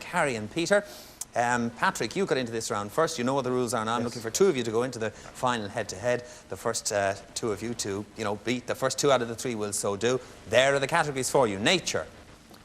Harry and Peter. Patrick, you got into this round first. You know what the rules are now. I'm looking for two of you to go into the final head-to-head. The first two of you to, beat. The first two out of the three will so do. There are the categories for you. Nature,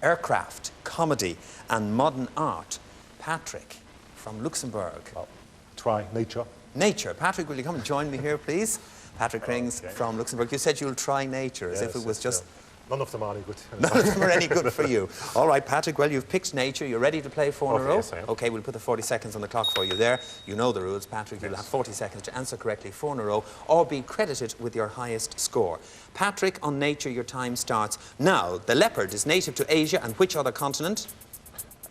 aircraft, comedy and modern art. Patrick, from Luxembourg. I'll try nature. Nature. Patrick, will you come and join me here, please? Patrick Rings from Luxembourg. You said you'll try nature, as if it was just... None of them are any good. None of them are any good for you. All right, Patrick, well, you've picked nature. You're ready to play four in a row? Yes, I am. OK, we'll put the 40 seconds on the clock for you there. You know the rules, Patrick. You'll have 40 seconds to answer correctly, four in a row, or be credited with your highest score. Patrick, on nature, your time starts now. The leopard is native to Asia and which other continent?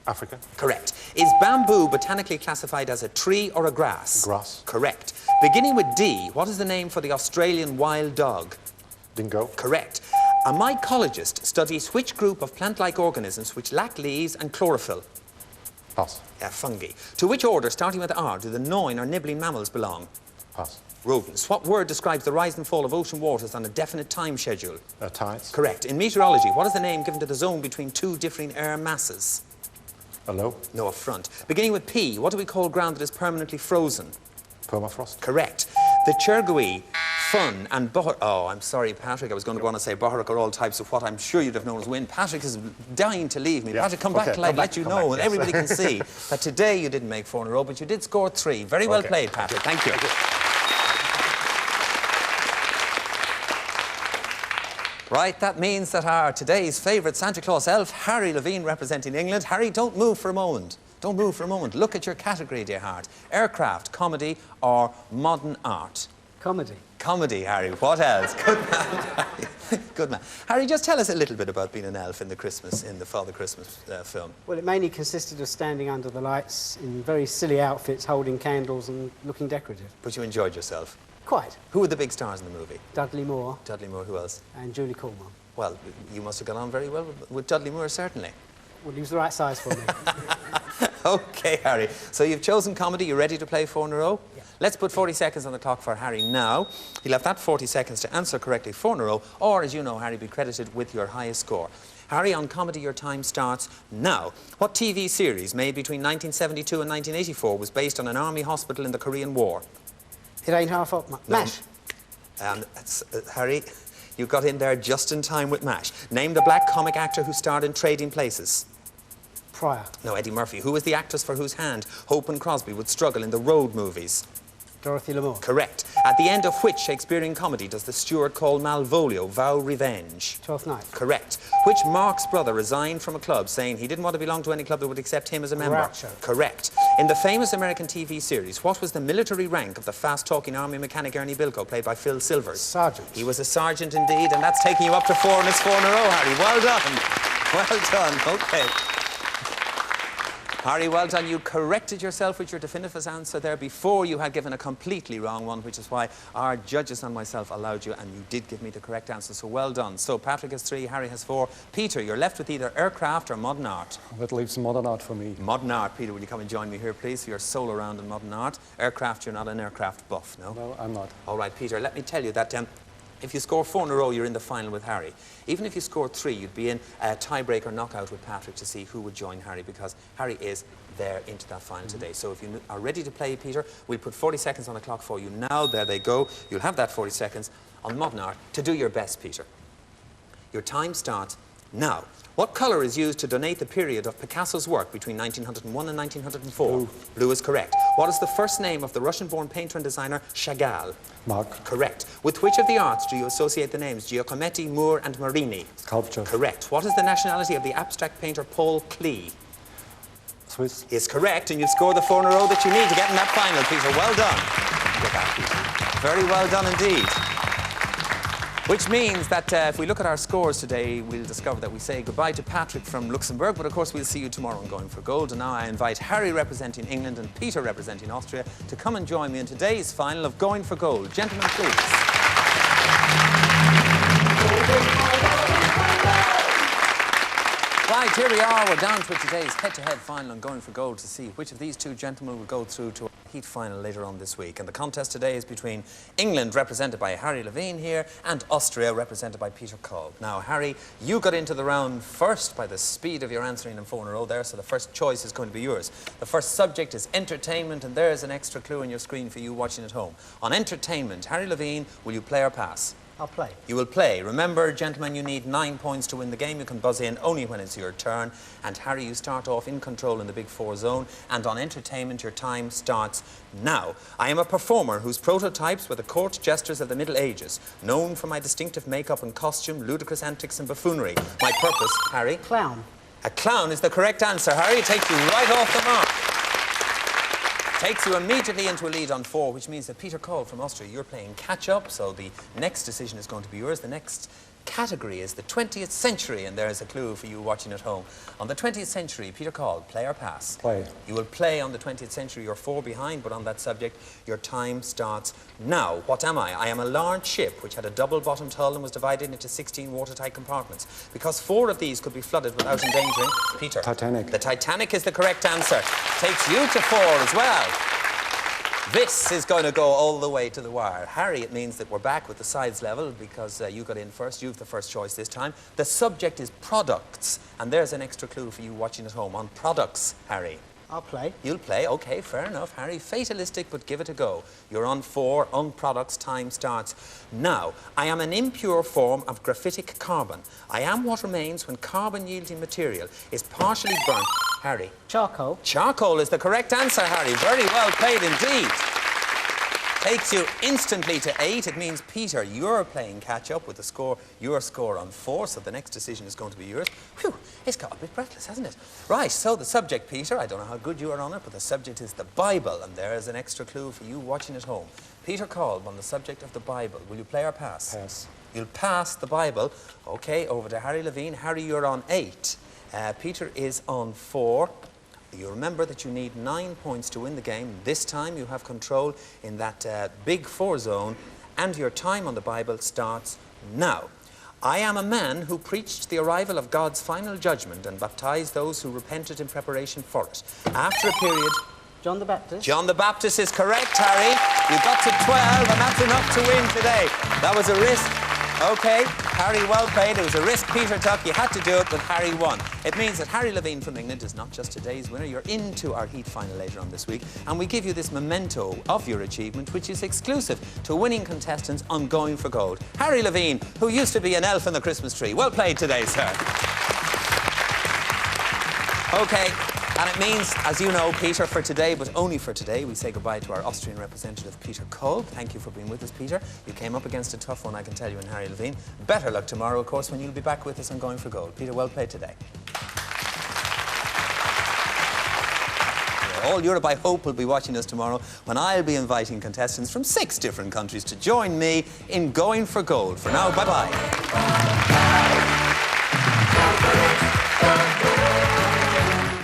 Africa. Correct. Is bamboo botanically classified as a tree or a grass? Grass. Correct. Beginning with D, what is the name for the Australian wild dog? Dingo. Correct. A mycologist studies which group of plant-like organisms which lack leaves and chlorophyll? Pass. Fungi. To which order, starting with R, do the gnawing or nibbling mammals belong? Pass. Rodents. What word describes the rise and fall of ocean waters on a definite time schedule? Tides. Correct. In meteorology, what is the name given to the zone between two differing air masses? A low. No, a front. Beginning with P, what do we call ground that is permanently frozen? Permafrost. Correct. The Chergui, fun and butter... Oh, I'm sorry, Patrick. I was going to go on and say Boharic are all types of what I'm sure you'd have known as wind. Patrick is dying to leave me. Yeah. Patrick, come back till I let you know, and everybody can see that today you didn't make four in a row, but you did score three. Very well played, Patrick. Thank you. Right, that means that our today's favourite Santa Claus elf, Harry Levine, representing England. Harry, don't move for a moment. Don't move for a moment. Look at your category, dear heart. Aircraft, comedy, or modern art? Comedy. Comedy, Harry. What else? Good man, Harry. Good man. Harry, just tell us a little bit about being an elf in the Father Christmas film. Well, it mainly consisted of standing under the lights in very silly outfits, holding candles and looking decorative. But you enjoyed yourself? Quite. Who were the big stars in the movie? Dudley Moore. Dudley Moore, who else? And Julie Coleman. Well, you must have got on very well with Dudley Moore, certainly. Well, he was the right size for me. OK, Harry. So you've chosen comedy. You ready to play four in a row? Yeah. Let's put 40 seconds on the clock for Harry now. He'll have that 40 seconds to answer correctly four in a row, or, as you know, Harry, be credited with your highest score. Harry, on comedy, your time starts now. What TV series made between 1972 and 1984 was based on an army hospital in the Korean War? It ain't half up. MASH. Harry, you got in there just in time with MASH. Name the black comic actor who starred in Trading Places. Pryor. No, Eddie Murphy. Who was the actress for whose hand Hope and Crosby would struggle in the Road movies? Dorothy Lamour. Correct. At the end of which Shakespearean comedy does the steward called Malvolio vow revenge? Twelfth Night. Correct. Which Marx brother resigned from a club saying he didn't want to belong to any club that would accept him as a member? Groucho. Correct. In the famous American TV series, what was the military rank of the fast-talking army mechanic Ernie Bilko, played by Phil Silvers? Sergeant. He was a sergeant indeed, and that's taking you up to four, and it's four in a row, Harry. Well done. Well done. OK. Harry, well done. You corrected yourself with your definitive answer there before you had given a completely wrong one, which is why our judges and myself allowed you, and you did give me the correct answer, so well done. So Patrick has three, Harry has four. Peter, you're left with either aircraft or modern art. That leaves modern art for me. Modern art. Peter, will you come and join me here, please, for your solo round in modern art? Aircraft, you're not an aircraft buff, no? No, I'm not. All right, Peter, let me tell you that if you score four in a row, you're in the final with Harry. Even if you score three, you'd be in a tiebreaker knockout with Patrick to see who would join Harry, because Harry is there into that final today. So if you are ready to play, Peter, we'll put 40 seconds on the clock for you now. There they go. You'll have that 40 seconds on modern art to do your best, Peter. Your time starts now. What colour is used to donate the period of Picasso's work between 1901 and 1904? Blue. Blue is correct. What is the first name of the Russian-born painter and designer Chagall? Mark. Correct. With which of the arts do you associate the names Giacometti, Moore and Marini? Sculpture. Correct. What is the nationality of the abstract painter Paul Klee? Swiss. Is correct, and you've scored the four in a row that you need to get in that final, Peter. Well done. Get that, Peter. Very well done indeed. Which means that if we look at our scores today, we'll discover that we say goodbye to Patrick from Luxembourg, but of course we'll see you tomorrow on Going for Gold. And now I invite Harry representing England and Peter representing Austria to come and join me in today's final of Going for Gold. Gentlemen, please. Right, here we are. We're down to today's head-to-head final and going for gold to see which of these two gentlemen will go through to our heat final later on this week. And the contest today is between England, represented by Harry Levine here, and Austria, represented by Peter Kolb. Now, Harry, you got into the round first by the speed of your answering them 4 in a row there, so the first choice is going to be yours. The first subject is entertainment, and there's an extra clue on your screen for you watching at home. On entertainment, Harry Levine, will you play or pass? I'll play. You will play. Remember, gentlemen, you need 9 points to win the game. You can buzz in only when it's your turn. And Harry, you start off in control in the Big Four zone. And on entertainment, your time starts now. I am a performer whose prototypes were the court jesters of the Middle Ages, known for my distinctive makeup and costume, ludicrous antics and buffoonery. My purpose, Harry? Clown. A clown is the correct answer, Harry. It takes you right off the mark. Takes you immediately into a lead on 4, which means that Peter Kolb from Austria, you're playing catch-up, so the next decision is going to be yours. The next category is the 20th century, and there's a clue for you watching at home. On the 20th century, Peter Kolb, play or pass? Play. You will play on the 20th century. You're 4 behind, but on that subject, your time starts now. What am I? I am a large ship which had a double-bottomed hull and was divided into 16 watertight compartments. Because 4 of these could be flooded without endangering Peter. Titanic. The Titanic is the correct answer. Takes you to 4 as well. This is going to go all the way to the wire. Harry, it means that we're back with the sides level because you got in first. You've the first choice this time. The subject is products, and there's an extra clue for you watching at home. On products, Harry. I'll play. You'll play. OK, fair enough, Harry. Fatalistic, but give it a go. You're on 4. On products, time starts now. I am an impure form of graphitic carbon. I am what remains when carbon-yielding material is partially burnt. Harry. Charcoal. Charcoal is the correct answer, Harry. Very well played indeed. Takes you instantly to 8. It means, Peter, you're playing catch-up with the score, your score on 4, so the next decision is going to be yours. Whew, it's got a bit breathless, hasn't it? Right, so the subject, Peter, I don't know how good you are on it, but the subject is the Bible, and there is an extra clue for you watching at home. Peter Kolb, on the subject of the Bible, will you play or pass? Pass. You'll pass the Bible. OK, over to Harry Levine. Harry, you're on 8. Peter is on 4. You remember that you need 9 points to win the game. This time you have control in that Big Four zone, and your time on the Bible starts now. I am a man who preached the arrival of God's final judgment and baptized those who repented in preparation for it. After a period... John the Baptist. John the Baptist is correct, Harry. You got to 12, and that's enough to win today. That was a risk. OK, Harry, well played. It was a risk Peter took. You had to do it, but Harry won. It means that Harry Levine from England is not just today's winner. You're into our heat final later on this week, and we give you this memento of your achievement, which is exclusive to winning contestants on Going for Gold. Harry Levine, who used to be an elf in the Christmas tree. Well played today, sir. OK. And it means, as you know, Peter, for today, but only for today, we say goodbye to our Austrian representative, Peter Kolb. Thank you for being with us, Peter. You came up against a tough one, I can tell you, in Harry Levine. Better luck tomorrow, of course, when you'll be back with us on Going for Gold. Peter, well played today. All Europe, I hope, will be watching us tomorrow when I'll be inviting contestants from 6 different countries to join me in Going for Gold. For now, bye-bye.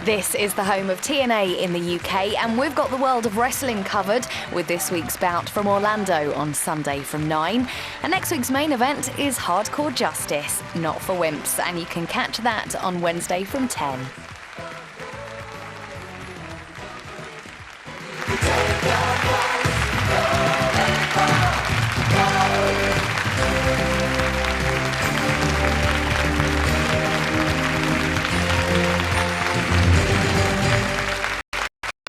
This is the home of TNA in the UK, and we've got the world of wrestling covered with this week's bout from Orlando on Sunday from 9. And next week's main event is Hardcore Justice, Not for Wimps, and you can catch that on Wednesday from 10.